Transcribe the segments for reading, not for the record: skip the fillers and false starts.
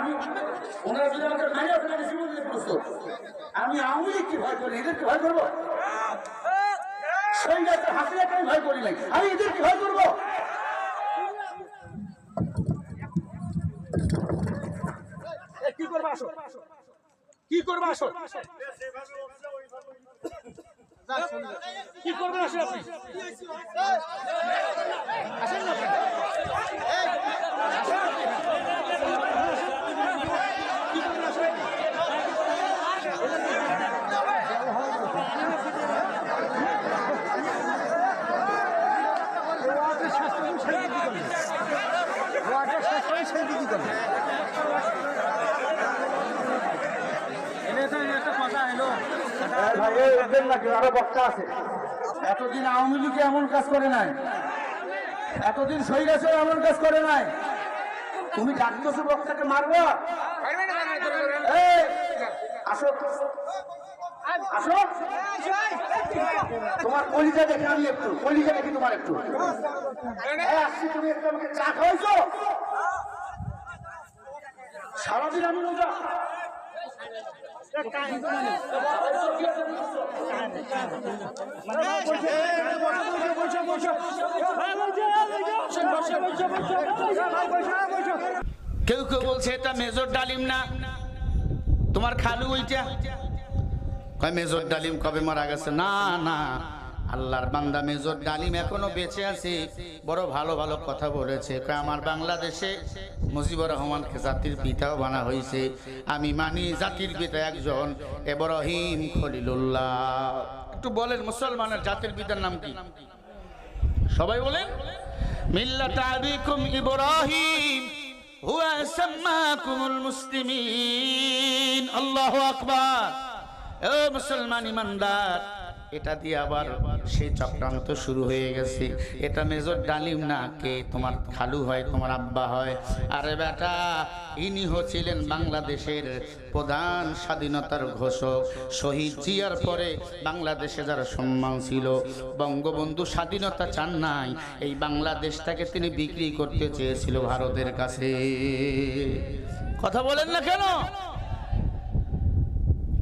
আমি ওনারা যদি আমাকে মারিয়ে ফেলে জীবন দিতে প্রস্তুত, আমি আওয়ামী লীগকে ভয় করি, এদেরকে ভয় করবো? সেই গাছে হাসিনাকে আমি ভয় করি নাই, আমি এদেরকে ভয় করবো? কি করবে আসো, কি করবে আসো, কি করবে আসো, আপনি আসেন না, আরো বক্তা আছে। এতদিন আওয়ামী লীগ এমন কাজ করে নাই, এতদিন স্বৈরাচার এমন কাজ করে নাই। তুমি ডাকতেছো বক্তাকে মারবো? আসো আসো, তোমার কলিজা দেখে আমি একটু, কলিজা দেখি তোমার একটু আসছি। তুমি একটু আমাকে চা খাওয়াইছো? সারাদিন আমি রোজা। কেউ কেউ বলছে এটা মেজর ডালিম না, তোমার খালু ওইটা। কয় মেজর ডালিম কবে মারা গেছে? না না, আল্লাহর বান্দা মেজর ডালিম এখনো বেঁচে আছে, বড় ভালো ভালো কথা বলেছে। কয় আমার বাংলাদেশে মুজিবুর রহমানকে জাতির পিতাও বানা হয়েছে, আমি মানি জাতির পিতা একজন ইব্রাহিম খলিলুল্লাহ। একটু বলেন মুসলমানের জাতির পিতার নাম কি? সবাই বলেন মিল্লাত আবিকুম ইব্রাহিম হুয়া সাম্মাকুমুল মুসলিমিন। আল্লাহু আকবার। ও মুসলমান ইমানদার, এটা দিয়ে আবার সেই চক্রান্ত শুরু হয়ে গেছে। এটা মেজর ডালিম না, কে তোমার খালু হয়, তোমার আব্বা হয়। আরে বেটা, ইনি হচ্ছিলেন বাংলাদেশের প্রধান স্বাধীনতার ঘোষক। শহীদ জিয়ার পরে বাংলাদেশে যারা সম্মান ছিল, বঙ্গবন্ধু স্বাধীনতা চান নাই, এই বাংলাদেশটাকে তিনি বিক্রি করতে চেয়েছিল ভারতের কাছে। কথা বলেন না কেন?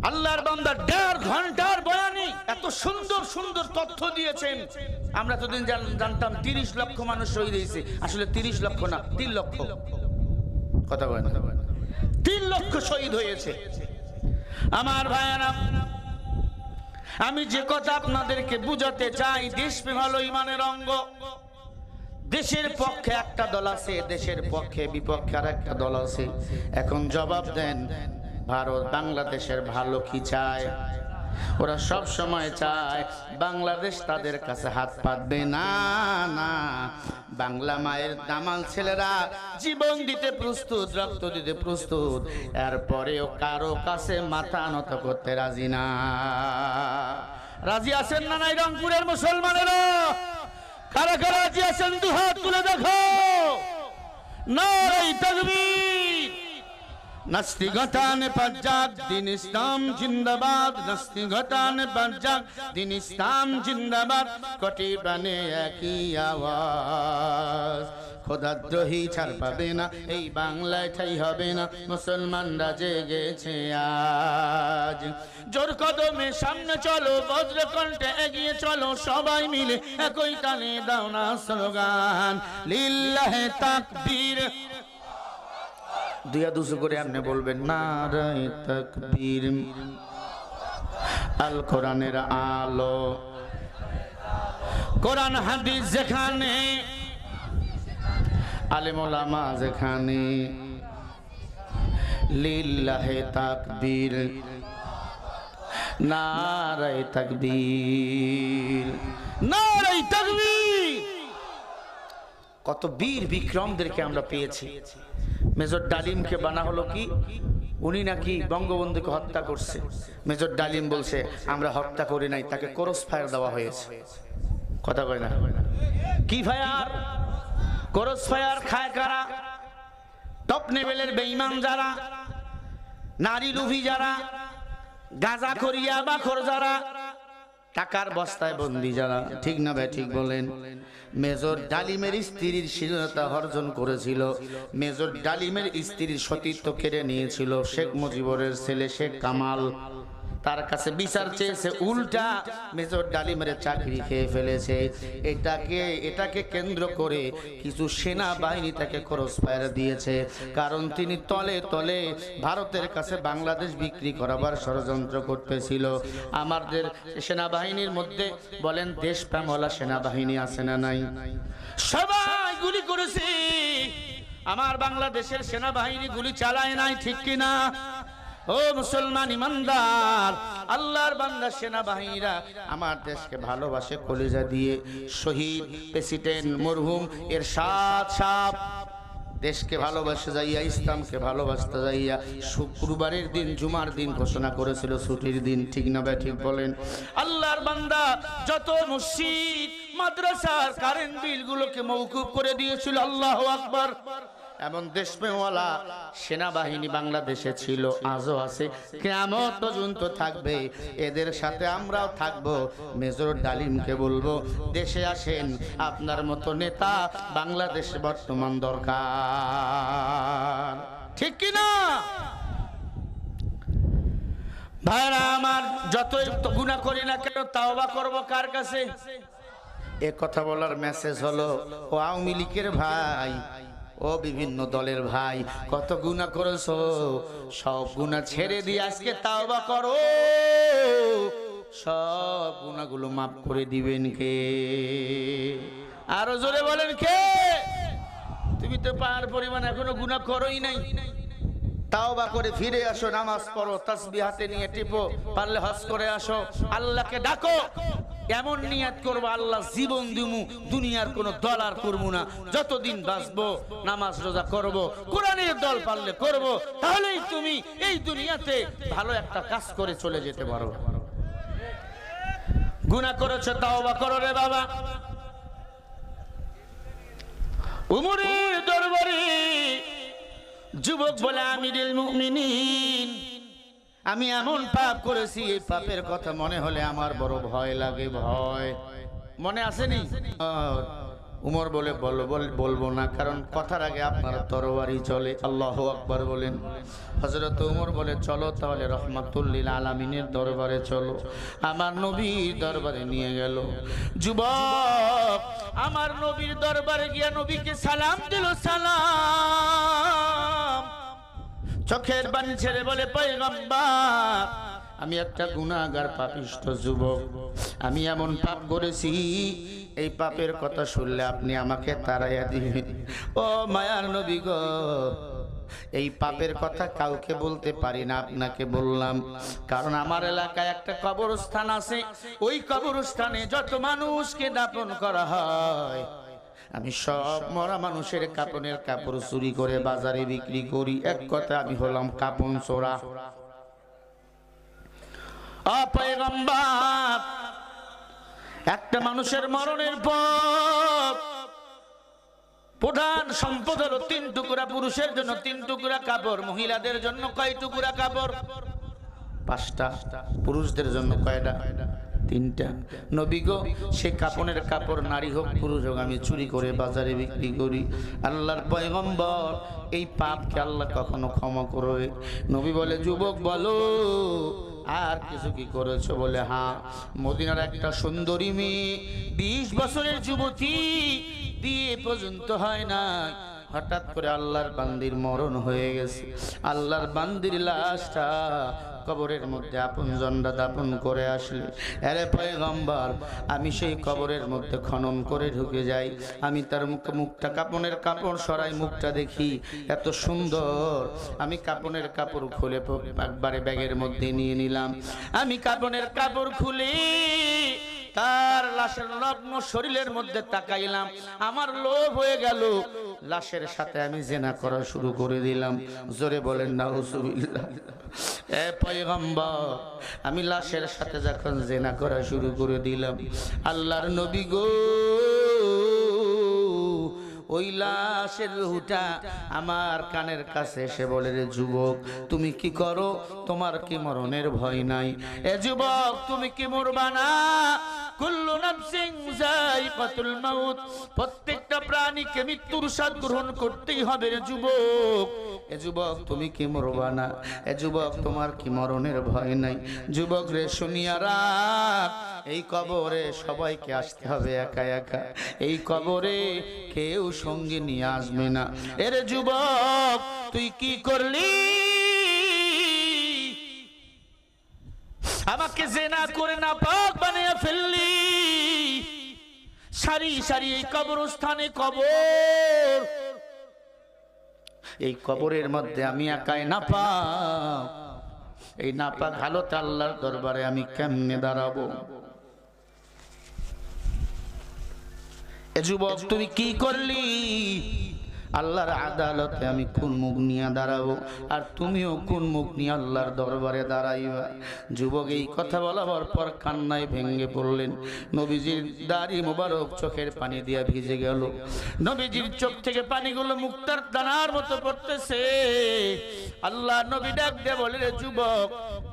আল্লাহর বান্দা 1.5 ঘন্টার বয়ানে এত সুন্দর সুন্দর তথ্য দিয়েছেন। আমরা তো দিন জানতাম 30 লক্ষ মানুষ শহীদ হয়েছে, আসলে 30 লক্ষ না, 3 লক্ষ। কথা বলেন, 3 লক্ষ শহীদ হয়েছে। আমার ভাইয়েরা, আমি যে কথা আপনাদেরকে বুঝাতে চাই, দেশপ্রেম হলো ইমানের অঙ্গ। দেশের পক্ষে একটা দল আছে, দেশের পক্ষে বিপক্ষে আর একটা দল আছে। এখন জবাব দেন, ভারত বাংলাদেশের ভালো কি চায়? ওরা সব সময় চায় বাংলাদেশ তাদের কাছে হাত পাতবে না। না, বাংলা মায়ের দামাল ছেলেরা জীবন দিতে প্রস্তুত, রক্ত দিতে প্রস্তুত, এরপরেও কারো কাছে মাথা নত করতে রাজি না। রাজি আছেন না নাই রংপুরের মুসলমানেরা? কারা কারা রাজি আছেন? দুহাত তুলে দেখো। নারে তাকবীর। নাস্তি ঘটানে পাঞ্জাব দিন ইসলাম জিন্দাবাদ, নাস্তি ঘটানে পাঞ্জাব দিন ইসলাম জিন্দাবাদ, কোটি বানে একই আওয়াজ। খোদাদ্রোহী ছাড় পাবে না, এই বাংলায় ঠাই হবে না, মুসলমানরা জেগেছে আজ। জোর কদমে সামনে চলো, বজ্র কণ্ঠে এগিয়ে চলো, সবাই মিলে একই কানে দাও না স্লোগান, লিল্লাহে তাকবীর। দুয়া দুসু করে আপনি বলবেন নারায়ে তাকবীর। আল কোরআনের আলো, কোরআন হাদিস যেখানে, আলেম ওলামা যেখানে, লিল্লাহে তাকবীর, নারায়ে তাকবীর, নারায়ে তাকবীর। কত বীর বিক্রমদেরকে আমরা পেয়েছি। মেজর ডালিমকে বানা হলো কি, উনি নাকি বঙ্গবন্ধুকে হত্যা করছে। মেজর ডালিম বলছে আমরা হত্যা করি নাই, তাকে ক্রস ফায়ার দেওয়া হয়েছে। কথা কয় না? কি ফায়ার? ক্রস ফায়ার খায় কারা? টপ লেভেলের বেঈমান যারা, নারী লোভী যারা, গাঁজা করিয়া বাখর যারা, টাকার বস্তায় বন্দি যারা, ঠিক না ভাই ঠিক বলেন? মেজর ডালিমের স্ত্রীর স্বাধীনতা অর্জন করেছিল, মেজর ডালিমের স্ত্রীর সতীত্ব কেড়ে নিয়েছিল শেখ মুজিবুরের ছেলে শেখ কামাল। তার কাছে বিচার চেয়েছে, উল্টা মেজর ডালিমের চাকরি খেয়ে ফেলেছে। এটাকে কেন্দ্র করে কিছু সেনাবাহিনী তাকে ক্রস ফায়ার দিয়েছে, কারণ তিনি তলে তলে ভারতের কাছে বাংলাদেশ বিক্রি করাবার ষড়যন্ত্র করতেছিল। আমাদের সেনাবাহিনীর মধ্যে বলেন দেশপ্রেমওয়ালা সেনাবাহিনী আছে না নাই? সবাই গুলি করেছে, আমার বাংলাদেশের সেনাবাহিনী গুলি চালায় নাই, ঠিক কিনা? ও মুসলমান ইমানদার, আল্লাহর বান্দা সেনাবাহিনীরা আমার দেশকে ভালোবাসে কলিজা দিয়ে। শহীদ প্রেসিডেন্ট মরহুম এরশাদ সাহেব দেশকে ভালোবাসতে যাইয়া, ইসলামকে ভালোবাসতে যাইয়া শুক্রবারের দিন, জুমার দিন ঘোষণা করেছিল ছুটির দিন, ঠিক না ভাই ঠিক বলেন? আল্লাহর বান্দা যত মসজিদ মাদ্রাসার কারেন্ট বিলগুলোকে মওকুফ করে দিয়েছিল। আল্লাহু আকবার। এমন দেশপ্রেমওয়ালা সেনাবাহিনী বাংলাদেশে ছিল, আজও আছে, কিয়ামত পর্যন্ত থাকবে। এদের সাথে আমরাও থাকবো। মেজর ডালিমকে বলবো, দেশে আসেন, আপনার মতো নেতা বাংলাদেশে বর্তমান দরকার, ঠিক কিনা? ভাইরা আমার, যতই গুনাহ করি না কেন তাওবা করব কার কাছে? এ কথা বলার মেসেজ হলো, ও আওয়ামী লীগের ভাই, ও বিভিন্ন দলের ভাই, কত গুনাহ করেছো, সব গুনাহ ছেড়ে দিয়ে আজকে তাওবা করো, সব গুনাহগুলো মাফ করে দিবেন কে? আরো জোরে বলেন কে? তুমি তো পার পরিমাণ এখনো গুনাহ করোই নাই। তাওবা করে ফিরে আসো, নামাজ পড়ো, তাসবিহ হাতে নিয়ে টিপো, পারলে হজ করে আসো, আল্লাহকে ডাকো। এমন নিয়াত করবো, আল্লাহ জীবন দিমু, দুনিয়ার কোনো দল আর করবো না, যতদিন বাঁচবো নামাজ রোজা করব, কোরআনের দল পারলে করব, তাহলেই তুমি এই দুনিয়াতে ভালো একটা কাজ করে চলে যেতে পারো। গুনাহ করেছো, তাওবা করো রে বাবা। উমরের দরবারে যুবক বলে, আমিরুল মুমিনিন, আমি এমন পাপ করেছি, এই পাপের কথা মনে হলে আমার বড় ভয় লাগে। ভয় মনে আসেনি? উমর বলে, বলবো না, কারণ কথার আগে আপনার তরবারি চলে। আল্লাহু আকবার বলেন। হযরত উমর বলে, চলো তাহলে রহমাতুল লিল আলামিনের দরবারে চলো। আমার নবীর দরবারে নিয়ে গেল। যুবক আমার নবীর দরবারে গিয়া নবীকে সালাম দিল। সালাম, চোখের পানি ছেড়ে বলে, পয়গম্বর, আমি একটা গুনাহগার পাপিষ্ঠ যুবক, আমি এমন পাপ করেছি, এই পাপের কথা শুনলে আপনি আমাকে তাড়াইয়া দিবেন। ও মায়ার নবী গো, এই পাপের কথা কাউকে বলতে পারি না, আপনাকে বললাম, কারণ আমার এলাকায় একটা কবরস্থান আছে, ওই কবরস্থানে যত মানুষকে দাফন করা হয়, আমি সব মরা মানুষের কাপনের কাপড় চুরি করে বাজারে বিক্রি করি। এক কথা, আমি হলাম কাপন চোরা। পয়গম্বর, একটা মানুষের মরণের পর প্রধান সম্পদ হলো 3 টুকরা, পুরুষের জন্য 3 টুকরা কাপড়, মহিলাদের জন্য কয় টুকরা কাপড়? 5টা। পুরুষদের জন্য কয়টা? 3টা। নবী গো, সে কাপনের কাপড়, নারী হোক পুরুষ হোক, আমি চুরি করে বাজারে বিক্রি করি। আল্লাহর পয়গম্বর, এই পাপকে আল্লাহ কখনো ক্ষমা করবে? নবী বলে, যুবক বলো, আর কিছু কি করেছো? বলে, হ্যাঁ, মদিনার একটা সুন্দরী মেয়ে, 20 বছরের যুবতী, বিয়ে পর্যন্ত হয় না, হঠাৎ করে আল্লাহর বান্দির মরণ হয়ে গেছে। আল্লাহর বান্দির লাশটা কবরের মধ্যে আপনজনরা দাফন করে আসলে, আরে পয়গম্বর, আমি সেই কবরের মধ্যে খনন করে ঢুকে যাই, আমি তার মুখটা, কাপনের কাপড় সরাই, মুখটা দেখি এত সুন্দর, আমি কাপনের কাপড় খুলে একবারে ব্যাগের মধ্যে নিয়ে নিলাম। আমি কাপনের কাপড় খুলে তার লাশের নগ্ন শরীরের মধ্যে তাকাইলাম, আমার লোভ হয়ে গেল, লাশের সাথে আমি জিনা করা শুরু করে দিলাম। জোরে বলেন নাউজুবিল্লাহ। এ পয়গম্বর, আমি লাশের সাথে যখন জিনা করা শুরু করে দিলাম, আল্লাহর নবী গো, ওই লাশের রুহটা আমার কানের কাছে এসে বলে, রে যুবক তুমি কি করো, তোমার কি মরণের ভয় নাই? এ যুবক তুমি কি মরবা না? কুল্লু নাফসিন যায়িকাতুল মাউত, প্রত্যেকটা প্রাণীকে মৃত্যুর স্বাদ গ্রহণ করতেই হবে রে যুবক। এ যুবক তুমি কি মরবা না? এ যুবক তোমার কি মরণের ভয় নাই? যুবক রে শুনিয়া রাখ, এই কবরে সবাইকে আসতে হবে একা একা, এই কবরে কেউ সঙ্গে নিয়ে আসবে না। এরে যুবক তুই কি করলি? আমাকে জেনা করে নাপাক বানিয়ে ফেললি। সারি সারি এই কবরস্থানে কবর, এই কবরের মধ্যে আমি একাই নাপাক। এই নাপাক হালতে আল্লাহর দরবারে আমি কেমনে দাঁড়াবো? এ যুবক তুমি কি করলি? আল্লাহর আদালতে আমি কোন মুখ নিয়ে দাঁড়াবো? আর তুমিও কোন মুখ নিয়ে আল্লাহর দরবারে দাঁড়াইবা? যুবক এই কথা বলার পর কান্নায় ভেঙে পড়লেন। নবীজির দাড়ি মোবারক চোখের পানি দিয়ে ভিজে গেল। নবীজির চোখ থেকে পানিগুলো মুক্তার দানার মতো পড়তেছে। আল্লাহ নবী ডাক দিয়ে বলে, রে যুবক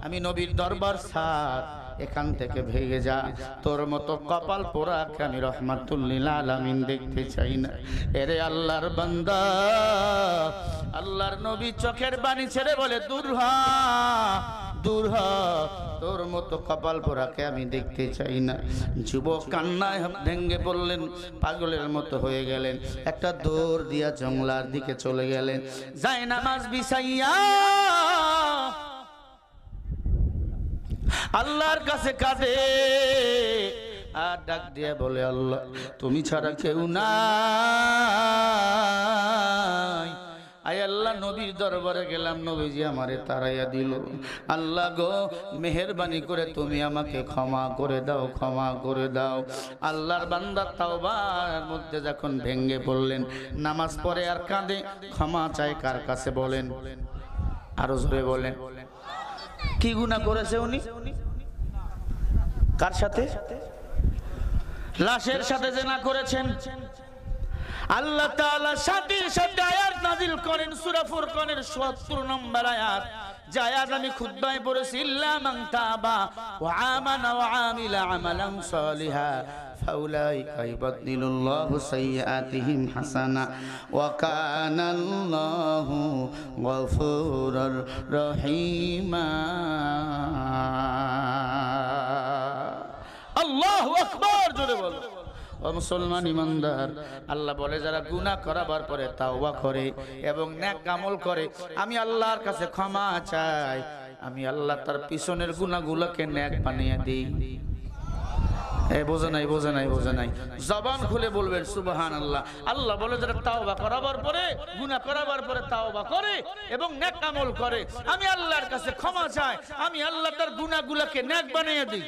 আমি নবীর দরবার ছাড়, এখান থেকে ভেগে যা। তোর মতো কপাল পোড়াকে আমি রহমাতুল লিল আলামিন দেখতে চাই না। এরে আল্লাহর বান্দা, আল্লাহর নবী চোখের পানি ছেড়ে বলে, দূর হ দূর হ, তোর মতো কপাল পোড়াকে আমি দেখতে চাই না। যুবক কান্নায় ভেঙে পড়লেন, পাগলের মতো হয়ে গেলেন। একটা দৌড় দিয়া জঙ্গলার দিকে চলে গেলেন। যায় নামাজ বিছাইয়া আল্লাহর কাছে কাঁদে আর ডাক দিয়ে বলে, আল্লাহ তুমি ছাড়া কেউ নাই। আয় আল্লাহ নবীর দরবারে গেলাম, নবীজি আমারে তাড়াইয়া দিল। আল্লাহ গো মেহেরবানি করে তুমি আমাকে ক্ষমা করে দাও, ক্ষমা করে দাও। আল্লাহর বান্দা তাওবার মধ্যে যখন ভেঙ্গে পড়লেন, নামাজ পড়ে আর কাঁদে, ক্ষমা চায় কার কাছে বলেন? আরো জোরে বলেন। কি গুনাহ করেছে উনি? কার সাথে? লাশের সাথে জিনা করেছেন। আল্লাহ তাআলা সাথে সাথে আয়াত নাযিল করেন সূরা ফুরকানের ৭০ নম্বর আয়াত। যে আয়াত আমি খুতবায় পড়েছি, ইল্লা মান তাবা ওয়া আমানা ওয়া আমিলা আমালান সালিহা ফাউলাইকা ইউবাদদিলুল্লাহু সাইয়্যাতিহিম হাসানা ওয়া কানাল্লাহু গফুরুর রহিমা। আল্লাহু আকবার, জোরে বলো। ও মুসলমান ইমানদার, আল্লাহ বলে যারা গুনাহ করাবার পরে তাওবা করে এবং নেক আমল করে, আমি আল্লাহর কাছে ক্ষমা চাই, আমি আল্লাহ তার পিছনের গুনাহগুলোকে নেক বানিয়ে দিই। এই বোঝে নাই, বোঝে নাই, বোঝে নাই। জবান খুলে বলবেন সুবহানাল্লাহ। আল্লাহ বলে যারা তাওবা করাবার পরে, গুনাহ করাবার পরে তাওবা করে এবং নেক আমল করে, আমি আল্লাহর কাছে ক্ষমা চাই, আমি আল্লাহ তার গুনাহগুলোকে নেক বানিয়ে দিই।